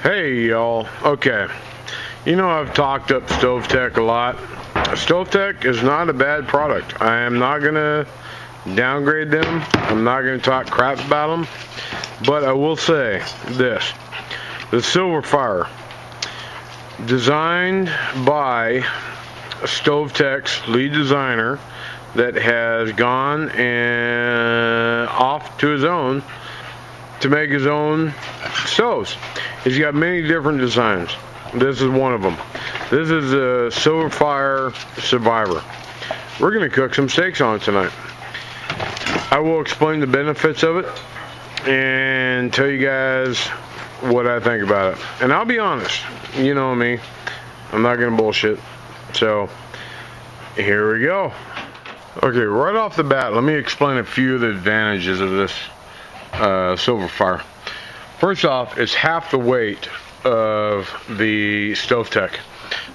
Hey y'all, okay, you know I've talked up StoveTech a lot. StoveTech is not a bad product. I am not going to downgrade them. I'm not going to talk crap about them. But I will say this. The SilverFire, designed by StoveTech's lead designer that has gone and off to his own to make his own stoves. He's got many different designs. This is one of them. This is a SilverFire Survivor. We're going to cook some steaks on it tonight. I will explain the benefits of it and tell you guys what I think about it. And I'll be honest, you know me, I'm not going to bullshit. So, here we go. Okay, right off the bat, let me explain a few of the advantages of this SilverFire. First off, it's half the weight of the StoveTech.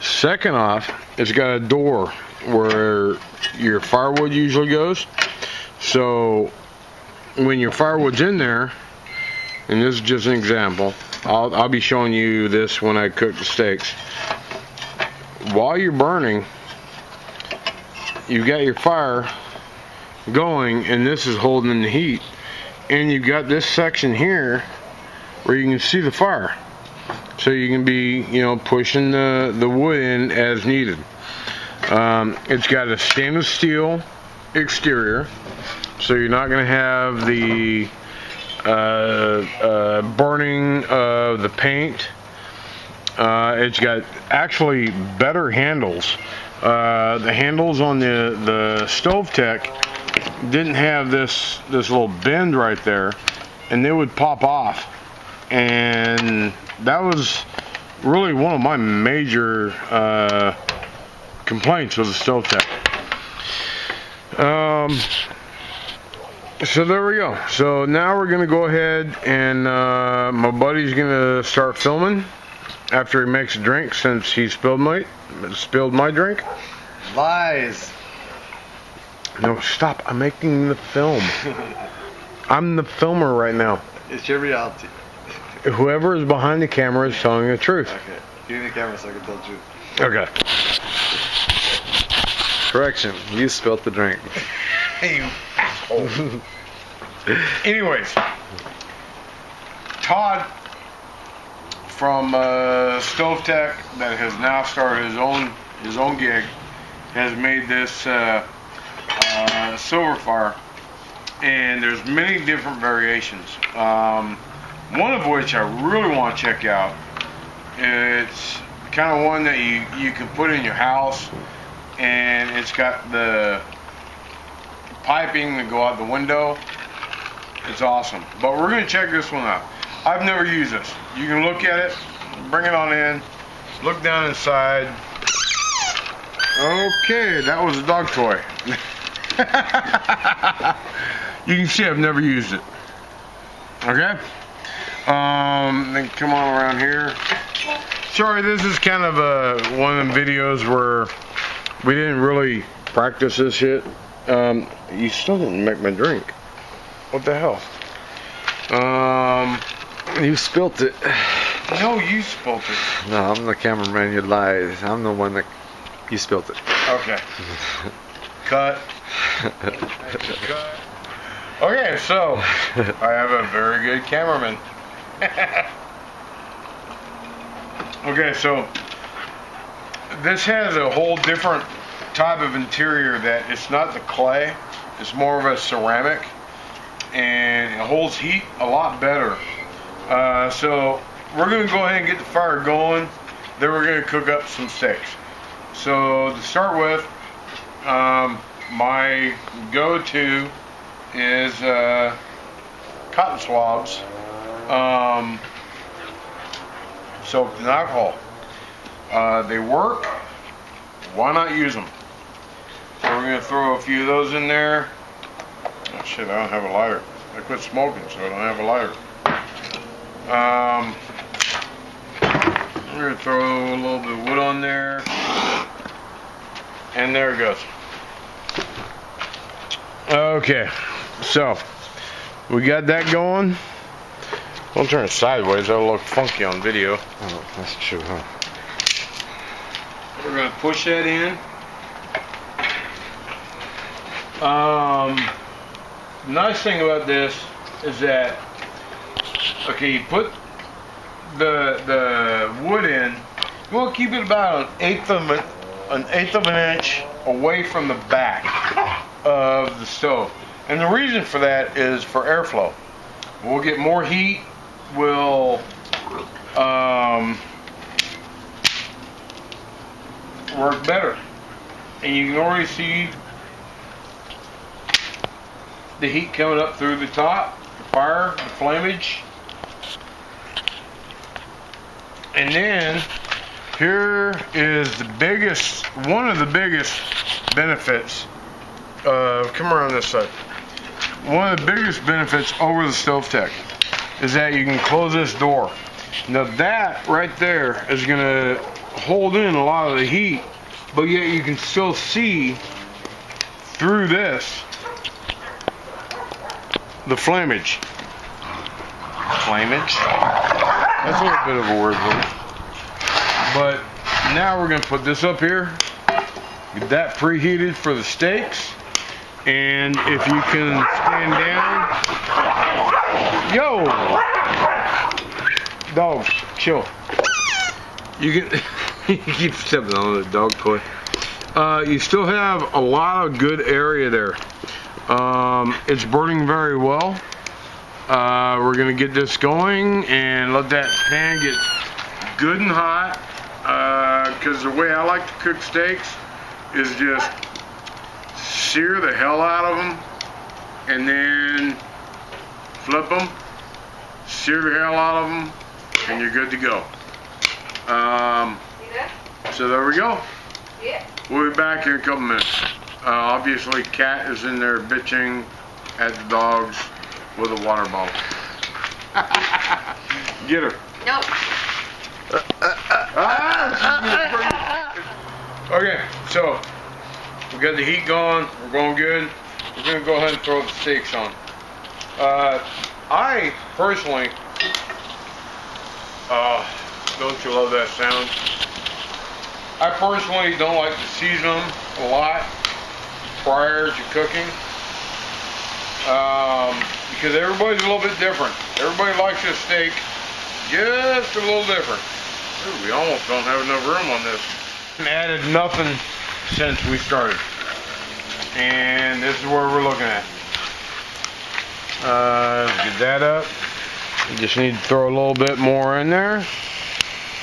Second off, it's got a door where your firewood usually goes. So when your firewood's in there, and this is just an example, I'll be showing you this when I cook the steaks. While you're burning, you've got your fire going, and this is holding the heat. And you've got this section here where you can see the fire. So you can be, you know, pushing the wood in as needed. It's got a stainless steel exterior, so you're not going to have the burning of the paint. It's got actually better handles. The handles on the StoveTech didn't have this little bend right there, and they would pop off. And that was really one of my major complaints with the StoveTech. So there we go. So now we're gonna go ahead and my buddy's gonna start filming after he makes a drink, since he spilled my drink. Lies. No, stop. I'm making the film. I'm the filmer right now. It's your reality. Whoever is behind the camera is telling the truth. Okay. Give me the camera so I can tell the truth. Okay. Correction. You spilled the drink. Hey, you asshole. Anyways, Todd from StoveTech, that has now started his own gig, has made this SilverFire, and there's many different variations. One of which I really want to check out. It's kind of one that you can put in your house, and it's got the piping that go out the window. It's awesome. But we're going to check this one out. I've never used this. You can look at it, bring it on in, look down inside. Okay, that was a dog toy. You can see I've never used it. Okay? Then come on around here. Sorry, this is kind of one of them videos where we didn't really practice this shit. You still didn't make my drink. What the hell? You spilt it. No, you spilt it. No, I'm the cameraman. You lied. I'm the one that you spilt it. Okay. Cut. Cut. Okay, so I have a very good cameraman. Okay, so this has a whole different type of interior that it's not the clay, it's more of a ceramic, and it holds heat a lot better. So we're going to go ahead and get the fire going, then we're going to cook up some steaks. So to start with, my go-to is cotton swabs, soaked in alcohol. They work. Why not use them? So we're going to throw a few of those in there. Oh shit, I don't have a lighter. I quit smoking, so I don't have a lighter. We're going to throw a little bit of wood on there. And there it goes. Okay, so we got that going. Don't turn it sideways, that'll look funky on video. Oh, that's true, huh? We're going to push that in. Nice thing about this is that, okay, you put the wood in. You want to keep it about an eighth of an inch away from the back of the stove, and the reason for that is for airflow. We'll get more heat. Will work better, and you can already see the heat coming up through the top, the fire, the flamage. And then here is one of the biggest benefits of, come around this side. One of the biggest benefits over the SilverFire is that you can close this door. Now that right there is going to hold in a lot of the heat, but yet you can still see through this the flamage. That's a little bit of a word for it. But now we're going to put this up here, get that preheated for the steaks, and if you can stand down, yo, dog, chill. You can you keep stepping on the dog toy. You still have a lot of good area there. It's burning very well. We're gonna get this going and let that pan get good and hot, because the way I like to cook steaks is just sear the hell out of them and then flip them, sear the hell out of them, and you're good to go. So there we go. We'll be back in a couple minutes. Obviously Kat is in there bitching at the dogs with a water bottle. Get her. Nope. Okay, so we got the heat going. We're going good. We're going to go ahead and throw the steaks on. I personally, don't you love that sound? I personally don't like to season them a lot prior to cooking, because everybody's a little bit different. Everybody likes their steak just a little different. Ooh, we almost don't have enough room on this. Added nothing since we started, and this is where we're looking at. Get that up. You just need to throw a little bit more in there.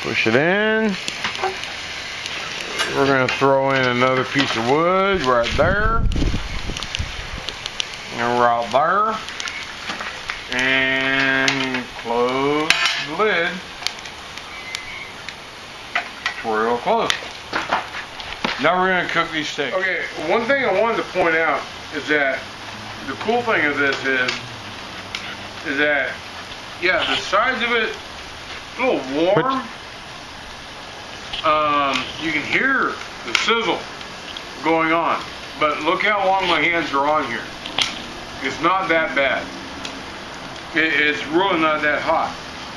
Push it in. We're going to throw in another piece of wood right there. And right there. And close the lid where it'll close. Now we're going to cook these steaks. Okay, one thing I wanted to point out is that the cool thing of this is that, yeah, the sides of it a little warm. You can hear the sizzle going on, but look how long my hands are on here. It's not that bad. It's really not that hot.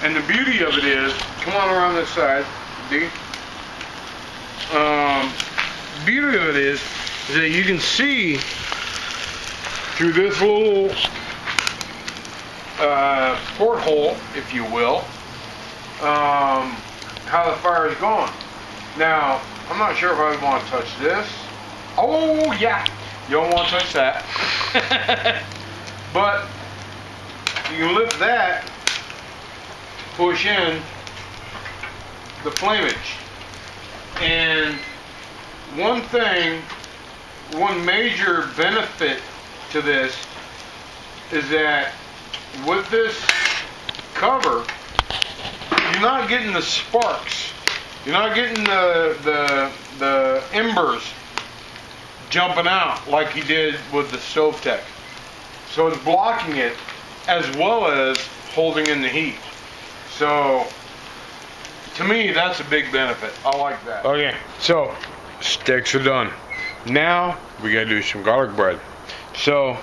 And the beauty of it is, come on around this side, D. The beauty of it is that you can see through this little porthole, if you will, how the fire is going. Now, I'm not sure if I want to touch this. Oh yeah, you don't want to touch that. But you can lift that, push in the flamage. And one major benefit to this is that with this cover, you're not getting the sparks. You're not getting the embers jumping out like you did with the SilverFire. So it's blocking it as well as holding in the heat. So to me, that's a big benefit. I like that. Okay, so steaks are done. Now we gotta do some garlic bread. So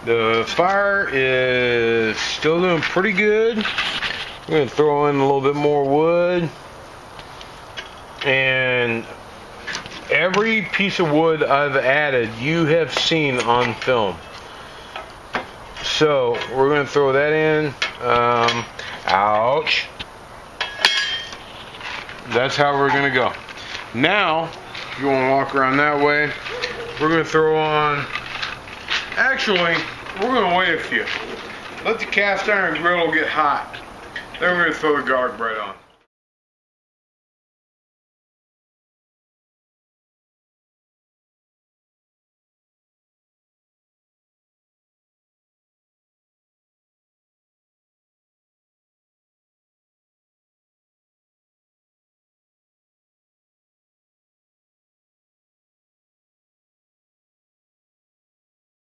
the fire is still doing pretty good. I'm going to throw in a little bit more wood. And every piece of wood I've added, you have seen on film. So we're going to throw that in. Ouch. That's how we're going to go. Now, if you want to walk around that way, we're going to throw on, actually, we're going to wait a few. Let the cast iron griddle get hot. Then we're going to throw the garlic bread on.